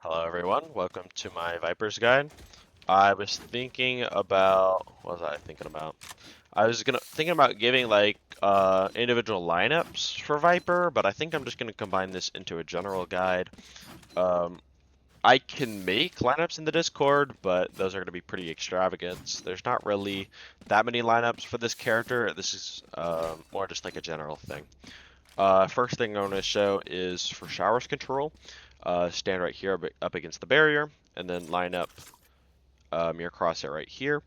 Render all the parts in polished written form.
Hello everyone, welcome to my Vipers guide. I was thinking about, what was I thinking about? I was thinking about giving like individual lineups for Viper, but I think I'm just gonna combine this into a general guide. Um, I can make lineups in the Discord, but those are gonna be pretty extravagant. There's not really that many lineups for this character. This is more just like a general thing. First thing I'm going to show is for showers control. Stand right here up against the barrier, and then line up your crosshair right here.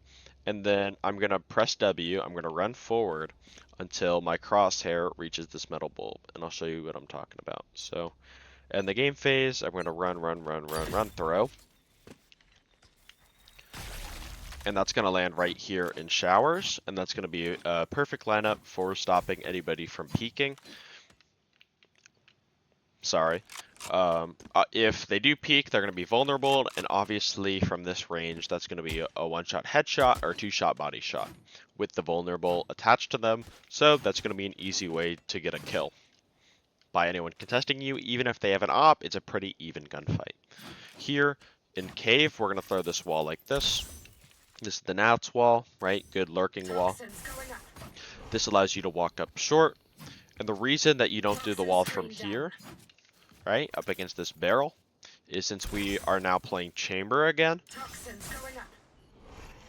And then I'm going to press W. I'm going to run forward until my crosshair reaches this metal bulb, and I'll show you what I'm talking about. So, in the game phase, I'm going to run, throw. And that's going to land right here in showers, and that's going to be a perfect lineup for stopping anybody from peeking. Sorry. If they do peek, they're going to be vulnerable, and obviously from this range, that's going to be a one-shot headshot or two-shot body shot with the vulnerable attached to them, so that's going to be an easy way to get a kill. By anyone contesting you, even if they have an op, it's a pretty even gunfight. Here, in cave, we're going to throw this wall like this. This is the Nats wall, right? Good lurking wall. This allows you to walk up short, and the reason that you don't do the wall from here, right, up against this barrel, is since we are now playing chamber again.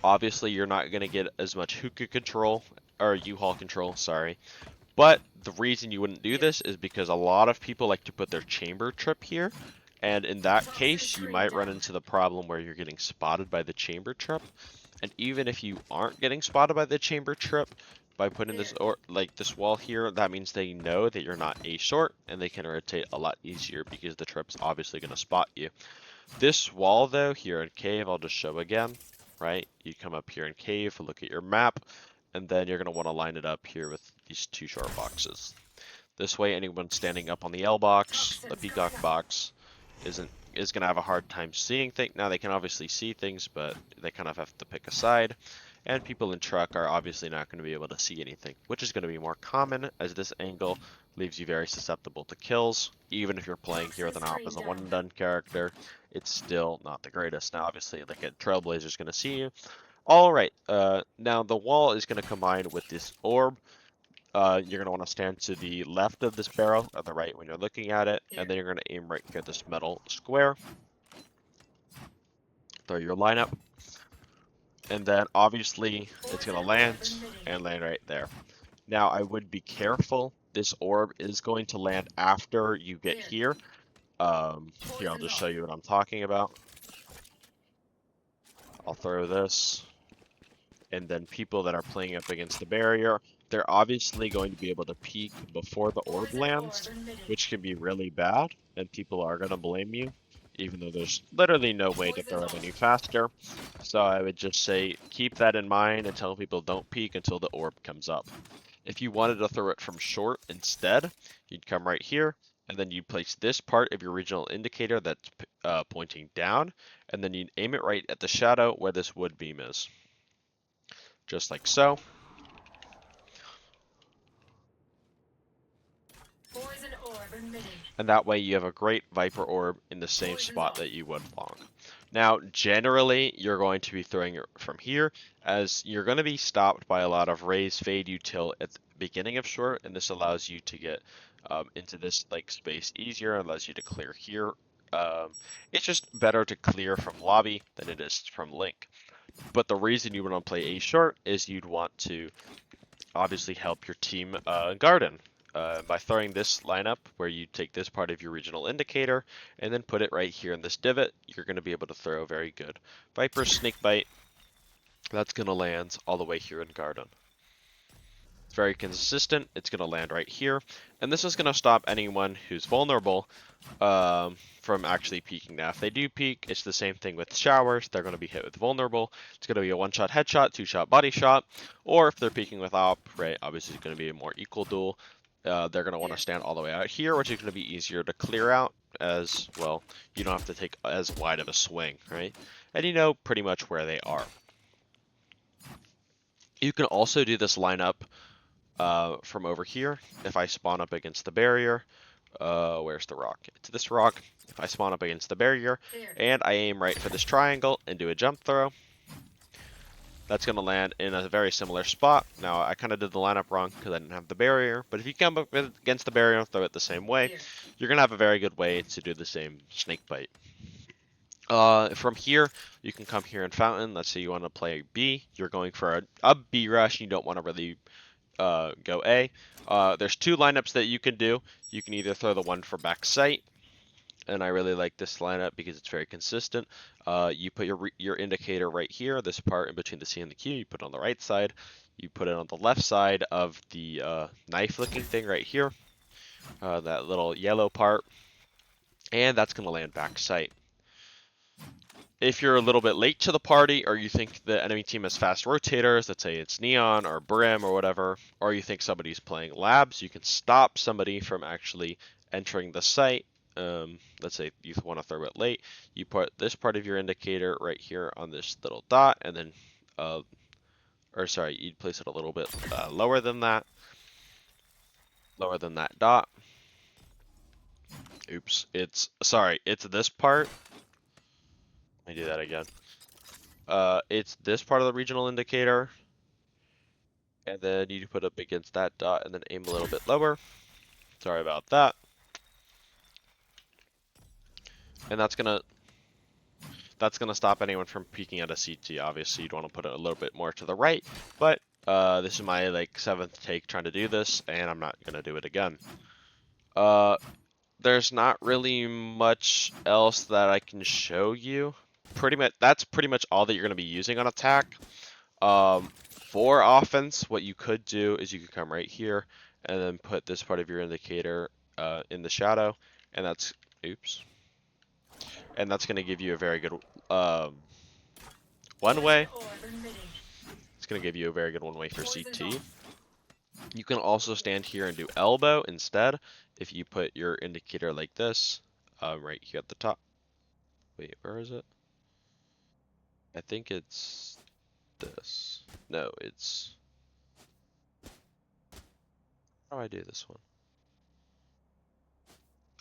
Obviously, you're not going to get as much hookah control, or U-Haul control, sorry. But the reason you wouldn't do this is because a lot of people like to put their chamber trip here. And in that case, you might run into the problem where you're getting spotted by the chamber trip. And even if you aren't getting spotted by the chamber trip, by putting this this wall here, that means they know that you're not A short, and they can rotate a lot easier because the trip's obviously going to spot you. This wall though, here in cave, I'll just show again, right? You come up here in cave, look at your map, and then you're going to want to line it up here with these two short boxes. This way, anyone standing up on the L box, the peacock box, is going to have a hard time seeing things. Now they can obviously see things, but they kind of have to pick a side. And people in truck are obviously not going to be able to see anything, which is going to be more common as this angle leaves you very susceptible to kills. Even if you're playing here with an op as a one and done character, it's still not the greatest. Now obviously like a Trailblazer's going to see you. Alright, now the wall is going to combine with this orb. You're going to want to stand to the left of this barrel, or the right when you're looking at it, and then you're going to aim right here at this metal square. Throw your lineup, and then obviously it's going to land and land right there. Now I would be careful. This orb is going to land after you get here. Here, I'll just show you what I'm talking about. I'll throw this. And then people that are playing up against the barrier, they're obviously going to be able to peek before the orb lands, which can be really bad, and people are going to blame you, even though there's literally no way to throw it any faster. So I would just say keep that in mind and tell people don't peek until the orb comes up. If you wanted to throw it from short instead, you'd come right here, and then you place this part of your regional indicator that's pointing down, and then you'd aim it right at the shadow where this wood beam is. Just like so. And that way you have a great Viper Orb in the same spot that you would long. Now, generally, you're going to be throwing it from here, as you're going to be stopped by a lot of raise fade util at the beginning of short, and this allows you to get into this like space easier, allows you to clear here. It's just better to clear from lobby than it is from link. But the reason you want to play A short is you'd want to obviously help your team garden. By throwing this lineup where you take this part of your regional indicator and then put it right here in this divot, you're going to be able to throw very good. Viper Snake Bite, that's going to land all the way here in garden. It's very consistent, it's going to land right here, and this is going to stop anyone who's vulnerable from actually peeking. Now if they do peek, it's the same thing with showers, they're going to be hit with vulnerable. It's going to be a one-shot headshot, two-shot body shot, or if they're peeking with op, right, obviously it's going to be a more equal duel. They're going to want to stand all the way out here, which is going to be easier to clear out, as well, you don't have to take as wide of a swing, right? And you know pretty much where they are. You can also do this lineup from over here. If I spawn up against the barrier, Where's the rock? It's this rock. If I spawn up against the barrier and I aim right for this triangle and do a jump throw, that's going to land in a very similar spot. Now, I kind of did the lineup wrong because I didn't have the barrier, but if you come up against the barrier and throw it the same way, you're going to have a very good way to do the same snake bite. From here, you can come here in Fountain. Let's say you want to play B. You're going for a B rush. You don't want to really go A. There's two lineups that you can do. You can either throw the one for back sight, and I really like this lineup because it's very consistent. You put your indicator right here, this part in between the C and the Q. You put it on the right side. You put it on the left side of the knife-looking thing right here, that little yellow part, and that's going to land back sight. If you're a little bit late to the party, or you think the enemy team has fast rotators, let's say it's Neon or Brim or whatever, or you think somebody's playing Labs, you can stop somebody from actually entering the site. Let's say you want to throw it late. You put this part of your indicator right here on this little dot, and then, or sorry, you'd place it a little bit lower than that dot. Oops, it's this part. Let me do that again. It's this part of the regional indicator, and then you put up against that dot and then aim a little bit lower. Sorry about that. And that's gonna stop anyone from peeking at a CT. Obviously, you'd want to put it a little bit more to the right, but this is my like 7th take trying to do this, and I'm not gonna do it again. There's not really much else that I can show you. That's pretty much all that you're gonna be using on attack. For offense, what you could do is you could come right here and then put this part of your indicator in the shadow, and that's and that's going to give you a very good one way. It's going to give you a very good one way for CT. You can also stand here and do elbow instead if you put your indicator like this, right here at the top. Wait, where is it? I think it's this. No, it's... How do I do this one?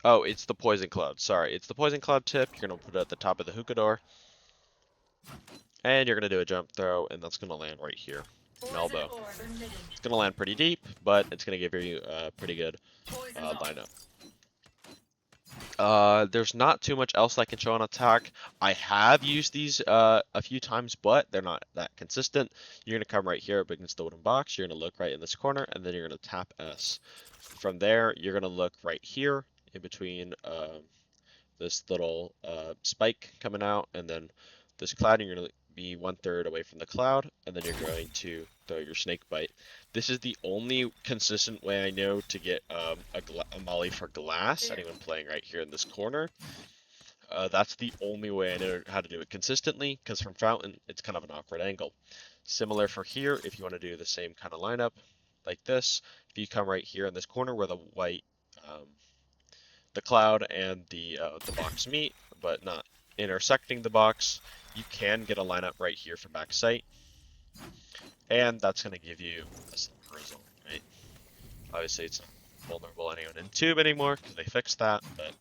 Oh, it's the Poison Cloud. Sorry, it's the Poison Cloud tip. You're going to put it at the top of the hookah door. And you're going to do a jump throw, and that's going to land right here. An elbow. It's going to land pretty deep, but it's going to give you a pretty good lineup. There's not too much else I can show on attack. I have used these a few times, but they're not that consistent. You're going to come right here up against the wooden box. You're going to look right in this corner, and then you're going to tap S. From there, you're going to look right here in between this little spike coming out, and then this cloud. You're going to be 1/3 away from the cloud, and then you're going to throw your snake bite. This is the only consistent way I know to get a molly for glass. Anyone playing right here in this corner, that's the only way I know how to do it consistently, because from Fountain, it's kind of an awkward angle. Similar for here, if you want to do the same kind of lineup like this, if you come right here in this corner where the white, the cloud and the box meet, but not intersecting the box, you can get a lineup right here for back sight, and that's going to give you a similar result, right? Obviously, it's not vulnerable anyone in tube anymore because they fixed that, but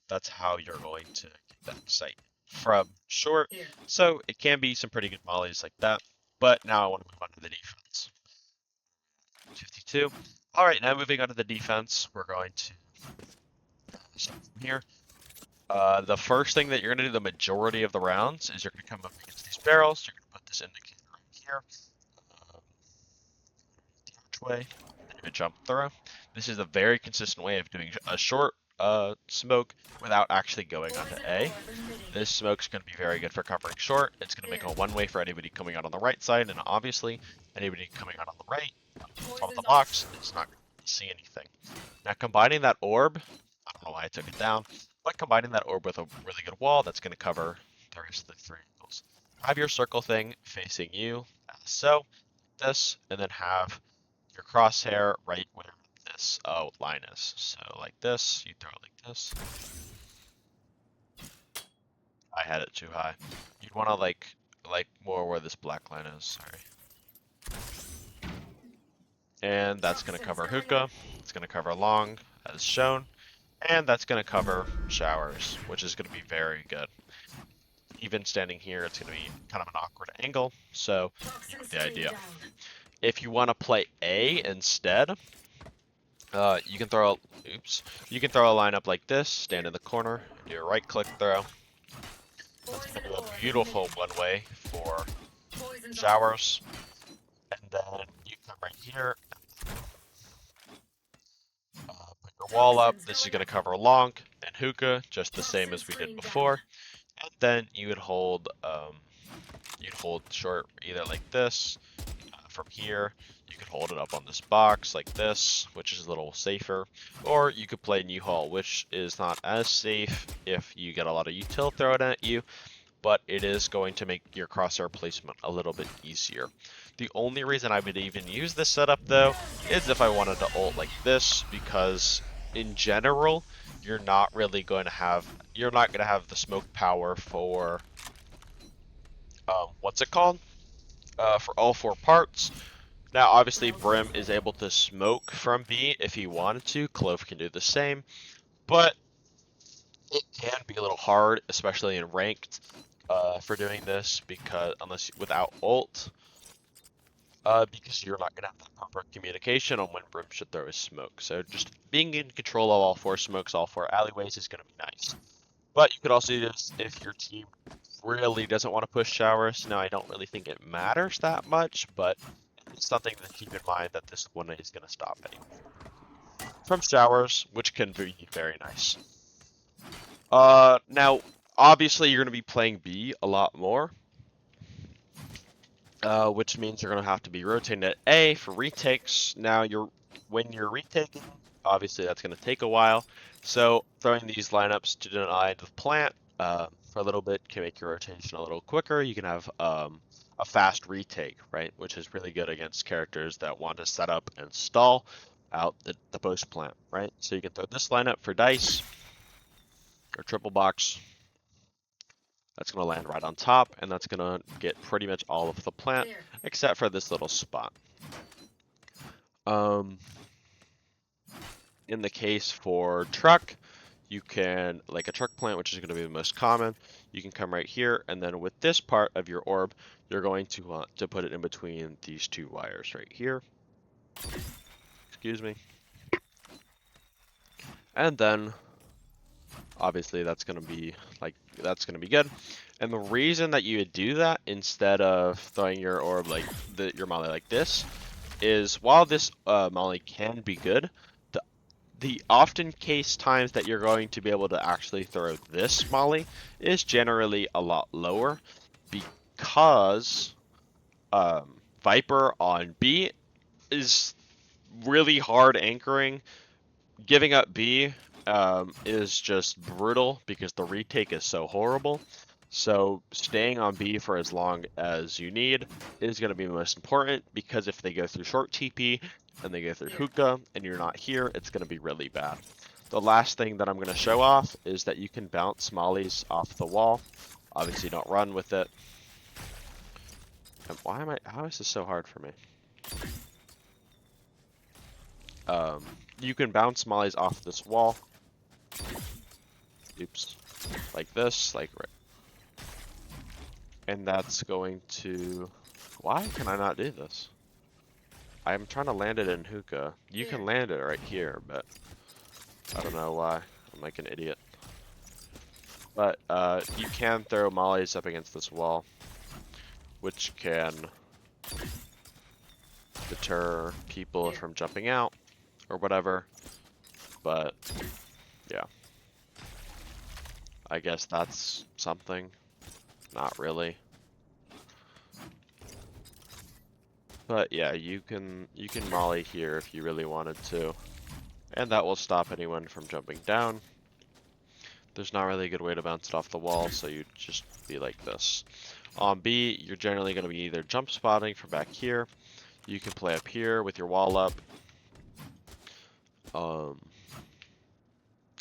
that's how you're going to get back sight from short. So it can be some pretty good mollies like that, but now I want to move on to the defense. 52. All right, now moving on to the defense, we're going to start from here. The first thing that you're going to do the majority of the rounds is you're going to come up against these barrels. You're going to put this indicator right here, the archway, and do a jump throw. This is a very consistent way of doing a short smoke without actually going onto A. This smoke's going to be very good for covering short. It's going to make a one-way for anybody coming out on the right side, and obviously anybody coming out on the right, from the box, is not going to see anything. Now combining that orb, I don't know why I took it down, but combining that orb with a really good wall, that's going to cover the rest of the 3 angles. Have your circle thing facing you, as so, this, and then have your crosshair right where this line is. So like this, you throw it like this. I had it too high. You'd want to like more where this black line is, sorry. And that's going to cover hookah. It's going to cover long, as shown. And that's going to cover showers, which is going to be very good. Even standing here, it's going to be kind of an awkward angle, so you get the idea. If you want to play A instead, you can throw you can throw a lineup like this, stand in the corner, do a right click throw. That's going to be a beautiful one way for showers. And then you come right here, put your wall up. This is going to cover long and hookah, just the same as we did before. And then you'd hold short either like this, from here. You could hold it up on this box like this, which is a little safer. Or you could play New Hall, which is not as safe if you get a lot of util thrown at you, but it is going to make your crosshair placement a little bit easier. The only reason I would even use this setup though is if I wanted to ult like this, because in general you're not going to have the smoke power for what's it called? For all 4 parts. Now obviously Brim is able to smoke from B if he wanted to, Clove can do the same, but it can be a little hard, especially in ranked, for doing this, because without ult, because you're not gonna have that proper communication on when Brim should throw his smoke. So just being in control of all 4 smokes, all 4 alleyways is gonna be nice. But you could also do this if your team really doesn't want to push showers. Now I don't really think it matters that much, but it's something to keep in mind that this one is gonna stop anyone from showers, which can be very nice. Now, obviously you're going to be playing B a lot more, which means you're going to have to be rotating at A for retakes. Now, when you're retaking, obviously that's going to take a while, so throwing these lineups to deny the plant for a little bit can make your rotation a little quicker. You can have a fast retake, right, which is really good against characters that want to set up and stall out the post plant, right? So you can throw this lineup for dice or triple box. That's going to land right on top, and that's going to get pretty much all of the plant, except for this little spot. In the case for truck, you can, like a truck plant, which is going to be the most common, you can come right here, and then with this part of your orb, you're going to want to put it in between these 2 wires right here. Excuse me. And then, obviously, that's going to be good. And the reason that you would do that instead of throwing your orb like your molly like this is, while this molly can be good, the often case times that you're going to be able to actually throw this molly is generally a lot lower, because Viper on B is really hard anchoring. Giving up B is just brutal because the retake is so horrible. So staying on B for as long as you need is going to be most important, because if they go through short TP and they go through hookah and you're not here, it's going to be really bad. The last thing that I'm going to show off is that you can bounce mollies off the wall. Obviously don't run with it. And how is this so hard for me? You can bounce mollies off this wall. Oops. Like this, like right. And that's going to... Why can I not do this? I'm trying to land it in hookah. You can land it right here, but I don't know why. I'm like an idiot. But you can throw mollies up against this wall, which can deter people from jumping out or whatever. But yeah, I guess that's something. Not really. But yeah, you can molly here if you really wanted to, and that will stop anyone from jumping down. There's not really a good way to bounce it off the wall, so you just be like this. On B, you're generally going to be either jump spotting from back here. You can play up here with your wall up.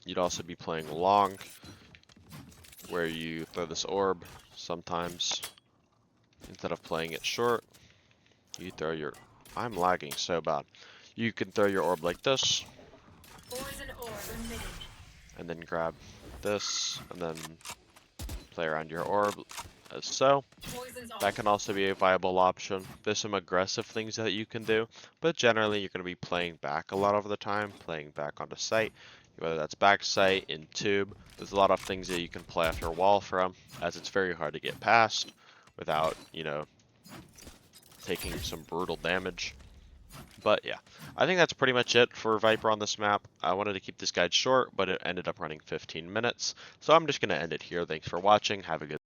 You'd also be playing long, where you throw this orb sometimes. Instead of playing it short, you throw your... I'm lagging so bad. You can throw your orb like this. and then grab this, and then play around your orb as so. That can also be a viable option. There's some aggressive things that you can do, but generally you're going to be playing back a lot of the time, playing back onto site, whether that's back site, in tube. There's a lot of things that you can play after wall from, as it's very hard to get past without, you know, taking some brutal damage. But yeah, I think that's pretty much it for Viper on this map. I wanted to keep this guide short, but it ended up running 15 minutes. So I'm just going to end it here. Thanks for watching. Have a good